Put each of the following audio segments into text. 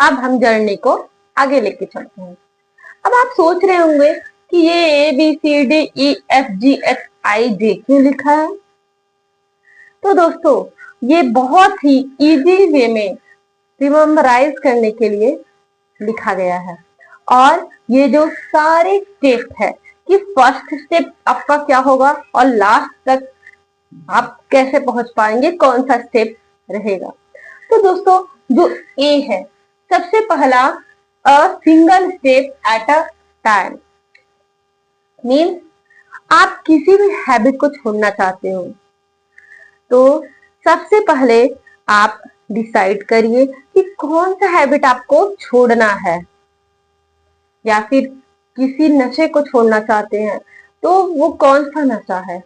अब हम जर्नी को आगे लेके चलते हैं। अब आप सोच रहे होंगे कि ये ABCDEFGHIJ क्यों लिखा है। तो दोस्तों ये बहुत ही इजी वे में रिमेम्बराइज करने के लिए लिखा गया है। और ये जो सारे स्टेप है कि फर्स्ट स्टेप आपका क्या होगा और लास्ट तक आप कैसे पहुंच पाएंगे, कौन सा स्टेप रहेगा। तो दोस्तों जो ए है, सबसे पहला a single step at a time means आप किसी भी हैबिट को छोड़ना चाहते हो तो सबसे पहले आप डिसाइड करिए कि कौन सा हैबिट आपको छोड़ना है, या फिर किसी नशे को छोड़ना चाहते हैं तो वो कौन सा नशा है।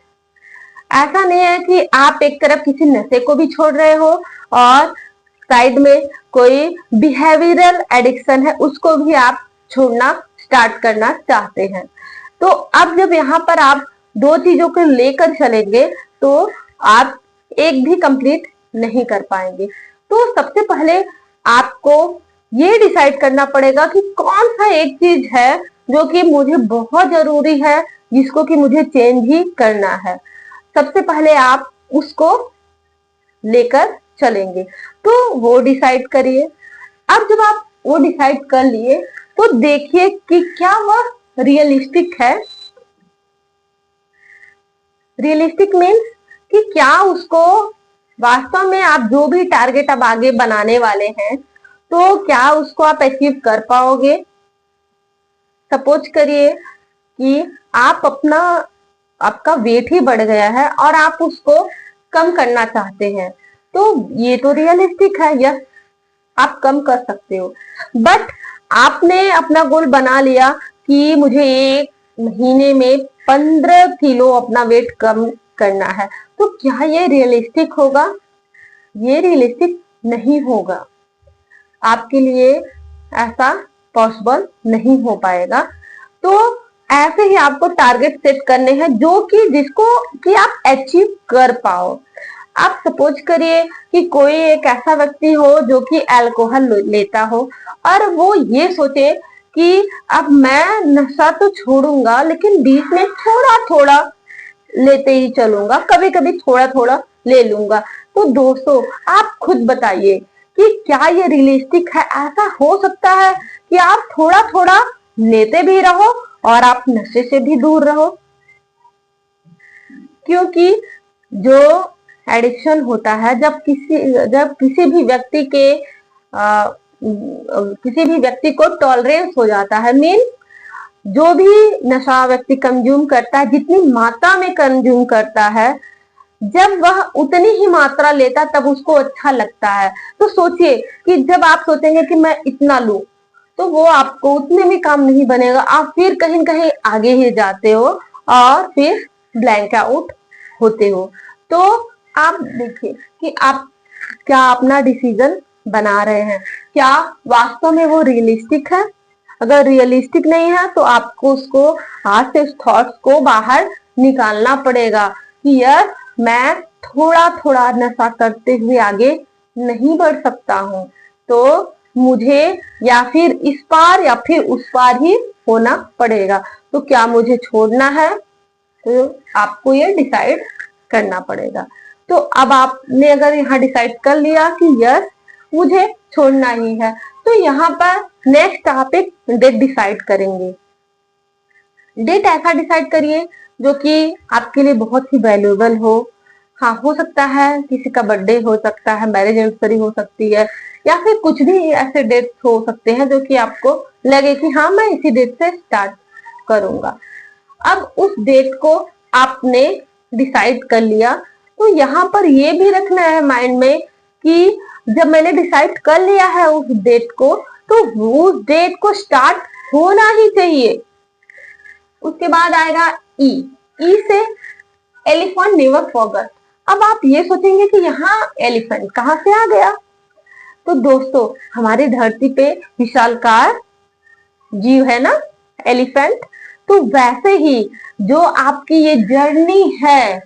ऐसा नहीं है कि आप एक तरफ किसी नशे को भी छोड़ रहे हो और साइड में कोई बिहेवियरल एडिक्शन है उसको भी आप छोड़ना स्टार्ट करना चाहते हैं। तो अब जब यहाँ पर आप दो चीजों को लेकर चलेंगे तो आप एक भी कंप्लीट नहीं कर पाएंगे। तो सबसे पहले आपको ये डिसाइड करना पड़ेगा कि कौन सा एक चीज है जो कि मुझे बहुत जरूरी है, जिसको कि मुझे चेंज ही करना है। सबसे पहले आप उसको लेकर चलेंगे, तो वो डिसाइड करिए। अब जब आप वो डिसाइड कर लिए तो देखिए कि क्या वह रियलिस्टिक है। रियलिस्टिक मीन्स कि क्या उसको वास्तव में आप जो भी टारगेट अब आगे बनाने वाले हैं तो क्या उसको आप अचीव कर पाओगे। सपोज करिए कि आपका वेट ही बढ़ गया है और आप उसको कम करना चाहते हैं, तो ये तो रियलिस्टिक है, यस आप कम कर सकते हो। बट आपने अपना गोल बना लिया कि मुझे एक महीने में 15 किलो अपना वेट कम करना है, तो क्या ये रियलिस्टिक होगा? ये रियलिस्टिक नहीं होगा, आपके लिए ऐसा पॉसिबल नहीं हो पाएगा। तो ऐसे ही आपको टारगेट सेट करने हैं जो कि जिसको कि आप अचीव कर पाओ। आप सपोज करिए कि कोई एक ऐसा व्यक्ति हो जो कि अल्कोहल लेता हो और वो ये सोचे कि अब मैं नशा तो छोड़ूंगा लेकिन बीच में थोड़ा थोड़ा लेते ही चलूंगा, कभी कभी थोड़ा थोड़ा ले लूंगा। तो दोस्तों आप खुद बताइए कि क्या ये रियलिस्टिक है? ऐसा हो सकता है कि आप थोड़ा थोड़ा लेते भी रहो और आप नशे से भी दूर रहो? क्योंकि जो एडिक्शन होता है जब किसी भी व्यक्ति के किसी भी व्यक्ति को टॉलरेंस हो जाता है, मीन जो भी नशा व्यक्ति कंज्यूम करता है, जितनी मात्रा में कंज्यूम करता है, जब वह उतनी ही मात्रा लेता तब उसको अच्छा लगता है। तो सोचिए कि जब आप सोचेंगे कि मैं इतना लूं तो वो आपको उतने में काम नहीं बनेगा, आप फिर कहीं न कहीं आगे ही जाते हो और फिर ब्लैंक आउट होते हो। तो आप देखिए कि आप क्या अपना डिसीजन बना रहे हैं, क्या वास्तव में वो रियलिस्टिक है। अगर रियलिस्टिक नहीं है तो आपको उसको आज से उस थॉट्स को बाहर निकालना पड़ेगा कि यस मैं थोड़ा थोड़ा नशा करते हुए आगे नहीं बढ़ सकता हूँ, तो मुझे या फिर इस पार या फिर उस पार ही होना पड़ेगा। तो क्या मुझे छोड़ना है? तो आपको ये डिसाइड करना पड़ेगा। तो अब आपने अगर यहाँ डिसाइड कर लिया कि यस मुझे छोड़ना ही है, तो यहाँ पर नेक्स्ट आप एक डेट डिसाइड करेंगे। डेट ऐसा डिसाइड करिए जो कि आपके लिए बहुत ही वैल्यूएबल हो। हाँ, हो सकता है किसी का बर्थडे हो सकता है, मैरिज एनिवर्सरी हो सकती है, या फिर कुछ भी ऐसे डेट्स हो सकते हैं जो कि आपको लगे कि हाँ मैं इसी डेट से स्टार्ट करूंगा। अब उस डेट को आपने डिसाइड कर लिया तो यहाँ पर ये भी रखना है माइंड में कि जब मैंने डिसाइड कर लिया है उस डेट को, तो उस डेट को स्टार्ट होना ही चाहिए। उसके बाद आएगा ई से एलिफेंट नेवर फॉरगेट। अब आप ये सोचेंगे कि यहाँ एलिफेंट कहाँ से आ गया? तो दोस्तों हमारी धरती पे विशालकाय जीव है ना एलिफेंट, तो वैसे ही जो आपकी ये जर्नी है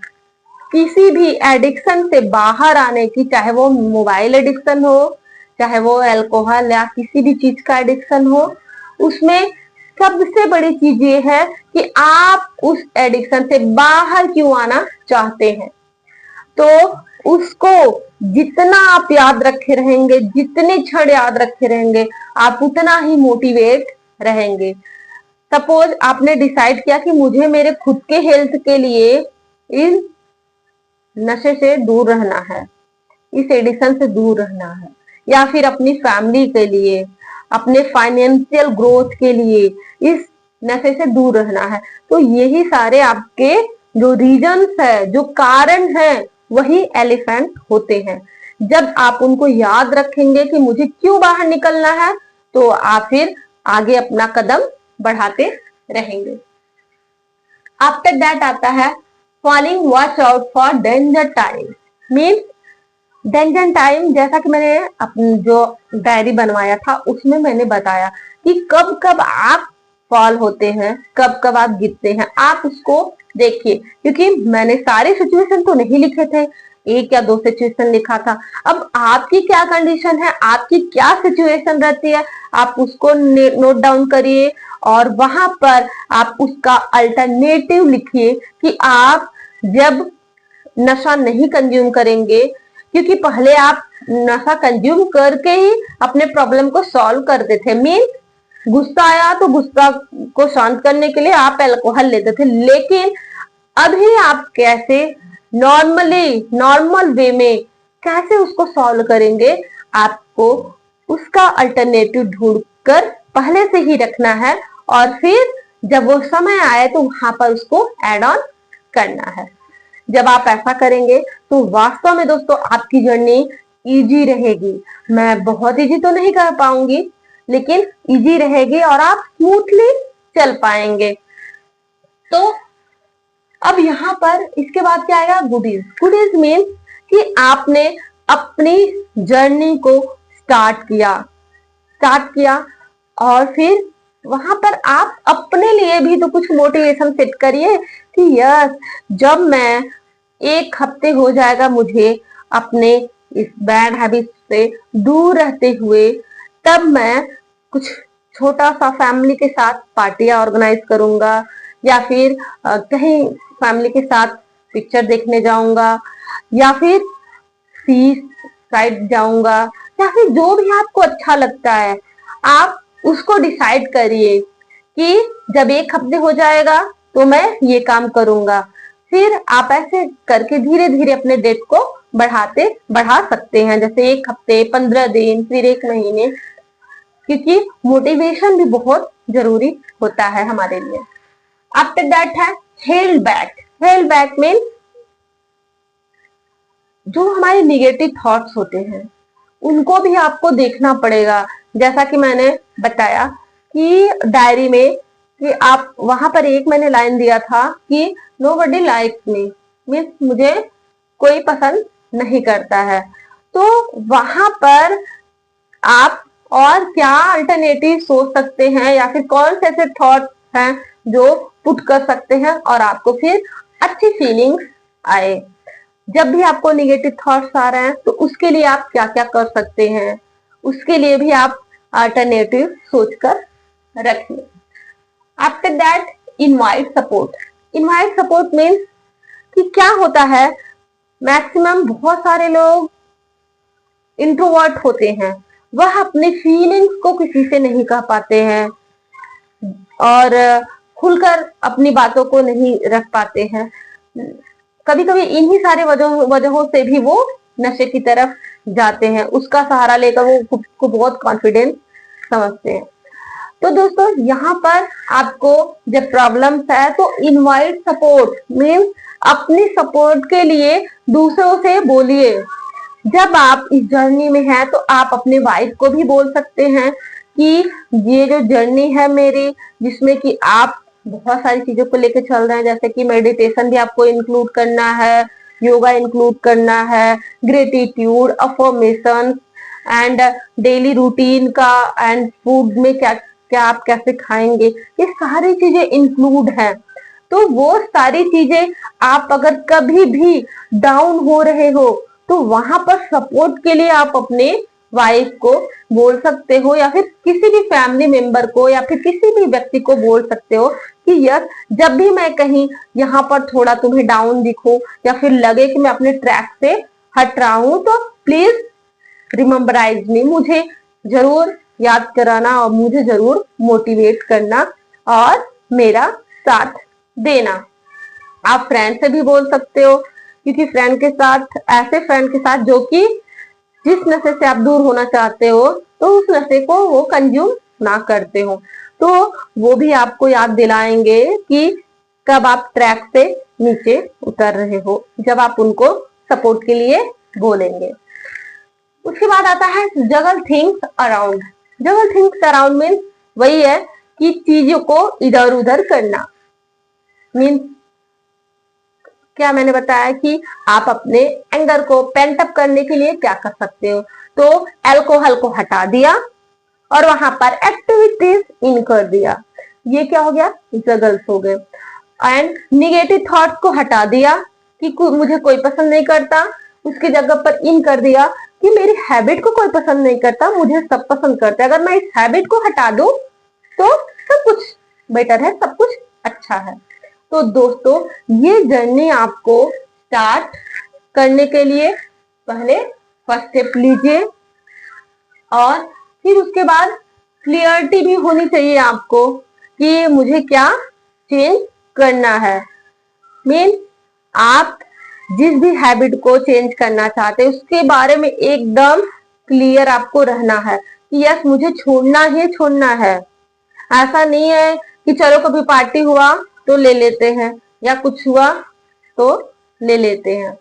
किसी भी एडिक्शन से बाहर आने की, चाहे वो मोबाइल एडिक्शन हो चाहे वो अल्कोहल या किसी भी चीज का एडिक्शन हो, उसमें सबसे बड़ी चीज ये है कि आप उस एडिक्शन से बाहर क्यों आना चाहते हैं। तो उसको जितना आप याद रखे रहेंगे, जितने क्षण याद रखे रहेंगे, आप उतना ही मोटिवेट रहेंगे। सपोज आपने डिसाइड किया कि मुझे मेरे खुद के हेल्थ के लिए इस नशे से दूर रहना है, इस एडिक्शन से दूर रहना है, या फिर अपनी फैमिली के लिए, अपने फाइनेंशियल ग्रोथ के लिए इस नशे से दूर रहना है, तो यही सारे आपके जो रीजंस है, जो कारण है, वही एलिफेंट होते हैं। जब आप उनको याद रखेंगे कि मुझे क्यों बाहर निकलना है, तो आप फिर आगे अपना कदम बढ़ाते रहेंगे। आफ्टर दैट आता है falling watch out for danger time. Means danger time, जैसा कि मैंने अपनी जो डायरी बनवाया था उसमें मैंने बताया कि कब कब आप फॉल होते हैं, कब कब आप गिरते हैं, आप उसको देखिए। क्योंकि मैंने सारे सिचुएशन तो नहीं लिखे थे, एक या दो सिचुएशन लिखा था। अब आपकी क्या कंडीशन है, आपकी क्या सिचुएशन रहती है, आप उसको नोट डाउन करिए और वहां पर आप उसका अल्टरनेटिव लिखिए कि आप जब नशा नहीं कंज्यूम करेंगे, क्योंकि पहले आप नशा कंज्यूम करके ही अपने प्रॉब्लम को सॉल्व करते थे। मीन गुस्सा आया तो गुस्सा को शांत करने के लिए आप अल्कोहल लेते थे, लेकिन अभी आप कैसे नॉर्मल वे में कैसे उसको सॉल्व करेंगे, आपको उसका अल्टरनेटिव ढूंढकर पहले से ही रखना है और फिर जब वो समय आए तो वहां पर उसको एड ऑन करना है। जब आप ऐसा करेंगे तो वास्तव में दोस्तों आपकी जर्नी इजी रहेगी। मैं बहुत इजी तो नहीं कर पाऊंगी, लेकिन इजी रहेगी और आप स्मूथली चल पाएंगे। तो अब यहाँ पर इसके बाद क्या आएगा, गुडीज। गुडीज मीन्स कि आपने अपनी जर्नी को स्टार्ट किया और फिर वहां पर आप अपने लिए भी तो कुछ मोटिवेशन सेट करिए कि यस, जब मैं एक हफ्ते हो जाएगा मुझे अपने इस बैड हैबिट से दूर रहते हुए, तब मैं कुछ छोटा सा फैमिली के साथ पार्टियां ऑर्गेनाइज करूंगा, या फिर कहीं फैमिली के साथ पिक्चर देखने जाऊंगा, या फिर सी साइड जाऊंगा, या फिर जो भी आपको अच्छा लगता है आप उसको डिसाइड करिए कि जब एक हफ्ते हो जाएगा तो मैं ये काम करूंगा। फिर आप ऐसे करके धीरे धीरे अपने डेट को बढ़ा सकते हैं, जैसे एक हफ्ते, 15 दिन, फिर एक महीने, क्योंकि मोटिवेशन भी बहुत जरूरी होता है हमारे लिए। आफ्टर दैट है held back. Held back mean जो हमारे निगेटिव थॉट्स होते हैं उनको भी आपको देखना पड़ेगा। जैसा कि मैंने बताया कि डायरी में कि आप वहां पर एक मैंने लाइन दिया था कि नोबडी लाइक्स मी, मीन्स मुझे कोई पसंद नहीं करता है। तो वहां पर आप और क्या अल्टरनेटिव सोच सकते हैं, या फिर कौन से ऐसे थॉट्स हैं जो पुट कर सकते हैं और आपको फिर अच्छी फीलिंग्स आए। जब भी आपको निगेटिव थॉट्स आ रहे हैं तो उसके लिए आप क्या क्या कर सकते हैं, उसके लिए भी आप अल्टरनेटिव सोचकर रखिए। After that invite support. Invite support means कि क्या होता है, मैक्सिमम बहुत सारे लोग इंट्रोवर्ट होते हैं, वह अपने फीलिंग्स को किसी से नहीं कह पाते हैं और खुलकर अपनी बातों को नहीं रख पाते हैं। कभी कभी इन्हीं सारे वजहों से भी वो नशे की तरफ जाते हैं, उसका सहारा लेकर वो खुद को बहुत कॉन्फिडेंस समझते हैं। तो दोस्तों यहाँ पर आपको जब प्रॉब्लम्स है तो इनवाइट सपोर्ट मीन्स अपनी सपोर्ट के लिए दूसरों से बोलिए। जब आप इस जर्नी में हैं तो आप अपने वाइफ को भी बोल सकते हैं कि ये जो जर्नी है मेरी, जिसमें कि आप बहुत सारी चीजों को लेकर चल रहे हैं, जैसे कि मेडिटेशन भी आपको इंक्लूड करना है, योगा इंक्लूड करना है, gratitude, affirmation and daily routine का, एंड फूड में क्या क्या आप कैसे खाएंगे, ये सारी चीजें इंक्लूड है। तो वो सारी चीजें आप अगर कभी भी डाउन हो रहे हो तो वहां पर सपोर्ट के लिए आप अपने वाइफ को बोल सकते हो, या फिर किसी भी फैमिली मेंबर को या फिर किसी भी व्यक्ति को बोल सकते हो कि यस, जब भी मैं कहीं यहाँ पर थोड़ा तुम्हें डाउन दिखो या फिर लगे कि मैं अपने ट्रैक से हट रहा हूं, तो प्लीज रिमेम्बराइज मी, मुझे जरूर याद कराना और मुझे जरूर मोटिवेट करना और मेरा साथ देना। आप फ्रेंड से भी बोल सकते हो, क्योंकि फ्रेंड के साथ, ऐसे फ्रेंड के साथ जो कि जिस नशे से आप दूर होना चाहते हो तो उस नशे को वो कंज्यूम ना करते हो, तो वो भी आपको याद दिलाएंगे कि कब आप ट्रैक से नीचे उतर रहे हो, जब आप उनको सपोर्ट के लिए बोलेंगे। उसके बाद आता है जगल थिंग्स अराउंड। जगल थिंग्स अराउंड मीन्स वही है कि चीजों को इधर उधर करना। मीन्स क्या मैंने बताया कि आप अपने एंगर को पेंट अप करने के लिए क्या कर सकते हो, तो अल्कोहल को हटा दिया और वहां पर एक्टिविटीज इन कर दिया, ये क्या हो गया, जगल्स हो गए। एंड निगेटिव थॉट्स को हटा दिया कि मुझे कोई पसंद नहीं करता, उसकी जगह पर इन कर दिया कि मेरी हैबिट को कोई पसंद नहीं करता, मुझे सब पसंद करते हैं। अगर मैं इस हैबिट को हटा दूं तो सब कुछ बेटर है, सब कुछ अच्छा है। तो दोस्तों, ये जर्नी आपको स्टार्ट करने के लिए पहले फर्स्ट स्टेप लीजिए और फिर उसके बाद क्लियरिटी भी होनी चाहिए आपको कि मुझे क्या चेंज करना है। मीन आप जिस भी हैबिट को चेंज करना चाहते हैं उसके बारे में एकदम क्लियर आपको रहना है कि यस, मुझे छोड़ना ही छोड़ना है। ऐसा नहीं है कि चलो कभी पार्टी हुआ तो ले लेते हैं या कुछ हुआ तो ले लेते हैं।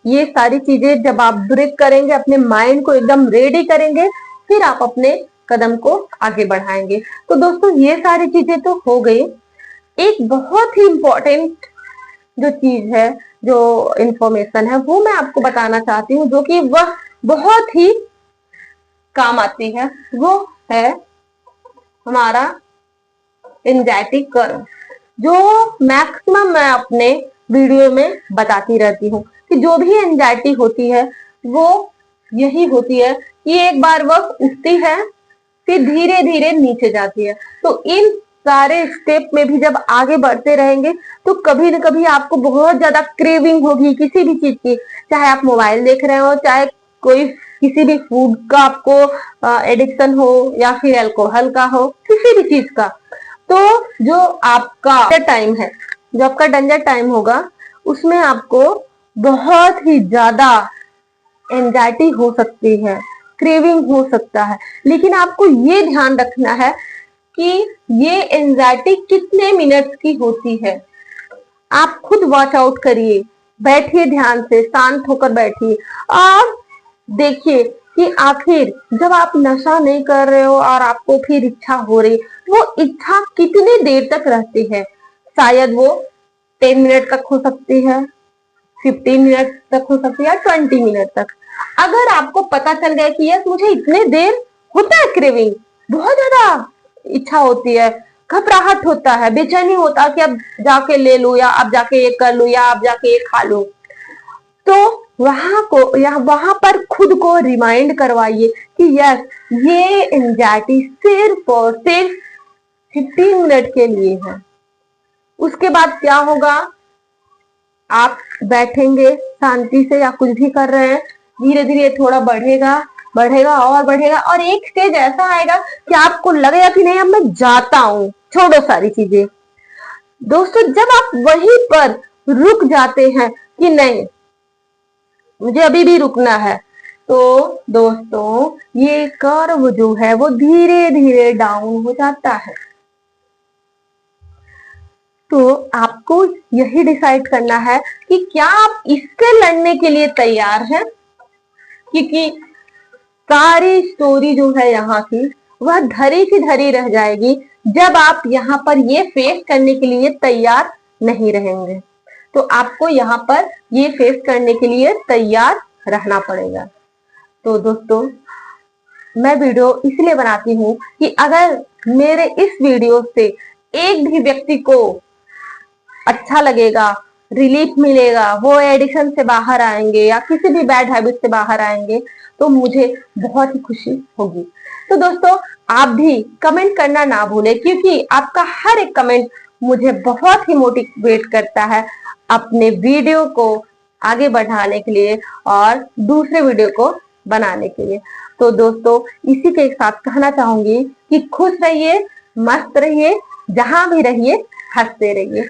ये सारी चीजें जब आप ब्रेक करेंगे, अपने माइंड को एकदम रेडी करेंगे, फिर आप अपने कदम को आगे बढ़ाएंगे। तो दोस्तों, ये सारी चीजें तो हो गई। एक बहुत ही इंपॉर्टेंट जो चीज है, जो इंफॉर्मेशन है, वो मैं आपको बताना चाहती हूँ, जो कि वह बहुत ही काम आती है। वो है हमारा एंजाइटी कर्व, जो मैक्सिमम मैं अपने वीडियो में बताती रहती हूँ कि जो भी एंजाइटी होती है वो यही होती है कि एक बार वह उठती है फिर धीरे धीरे नीचे जाती है। तो इन सारे स्टेप में भी जब आगे बढ़ते रहेंगे तो कभी न कभी आपको बहुत ज्यादा क्रेविंग होगी किसी भी चीज की, चाहे आप मोबाइल देख रहे हो, चाहे कोई किसी भी फूड का आपको एडिक्शन हो या फिर अल्कोहल का हो, किसी भी चीज का। तो जो आपका टाइम है, जो आपका डेंजर टाइम होगा, उसमें आपको बहुत ही ज्यादा एंजाइटी हो सकती है, क्रेविंग हो सकता है। लेकिन आपको ये ध्यान रखना है कि ये एंजाइटी कितने मिनट्स की होती है। आप खुद वॉच आउट करिए, बैठिए, ध्यान से शांत होकर बैठिए और देखिए कि आखिर जब आप नशा नहीं कर रहे हो और आपको फिर इच्छा हो रही, वो इच्छा कितनी देर तक रहती है। शायद वो 10 मिनट तक हो सकती है, 15 मिनट तक हो सकती है, 20 मिनट तक। अगर आपको पता चल गया कि यस, मुझे इतने देर होता है क्रेविंग, बहुत ज्यादा इच्छा होती है, घबराहट होता है, बेचैनी होता है कि अब जाके ले लूं या अब जाके ये कर लूं या अब जाके ये खा लूं, तो वहां पर खुद को रिमाइंड करवाइए कि यस, ये एंजाइटी सिर्फ और सिर्फ 15 मिनट के लिए है। उसके बाद क्या होगा, आप बैठेंगे शांति से या कुछ भी कर रहे हैं, धीरे धीरे थोड़ा बढ़ेगा बढ़ेगा और बढ़ेगा और एक स्टेज ऐसा आएगा कि आपको लगेगा कि नहीं, अब मैं जाता हूं, छोड़ो सारी चीजें। दोस्तों, जब आप वहीं पर रुक जाते हैं कि नहीं, मुझे अभी भी रुकना है, तो दोस्तों ये कर्व जो है वो धीरे धीरे डाउन हो जाता है। तो आपको यही डिसाइड करना है कि क्या आप इससे लड़ने के लिए तैयार हैं, क्योंकि सारी स्टोरी जो है यहाँ की वह धरी की धरी रह जाएगी जब आप यहाँ पर ये फेस करने के लिए तैयार नहीं रहेंगे। तो आपको यहाँ पर ये फेस करने के लिए तैयार रहना पड़ेगा। तो दोस्तों, मैं वीडियो इसलिए बनाती हूँ कि अगर मेरे इस वीडियो से एक भी व्यक्ति को अच्छा लगेगा, रिलीफ मिलेगा, वो एडिक्शन से बाहर आएंगे या किसी भी बैड हैबिट से बाहर आएंगे, तो मुझे बहुत ही खुशी होगी। तो दोस्तों आप भी कमेंट करना ना भूलें, क्योंकि आपका हर एक कमेंट मुझे बहुत ही मोटिवेट करता है अपने वीडियो को आगे बढ़ाने के लिए और दूसरे वीडियो को बनाने के लिए। तो दोस्तों इसी के साथ कहना चाहूंगी कि खुश रहिए, मस्त रहिए, जहां भी रहिए हंसते रहिए।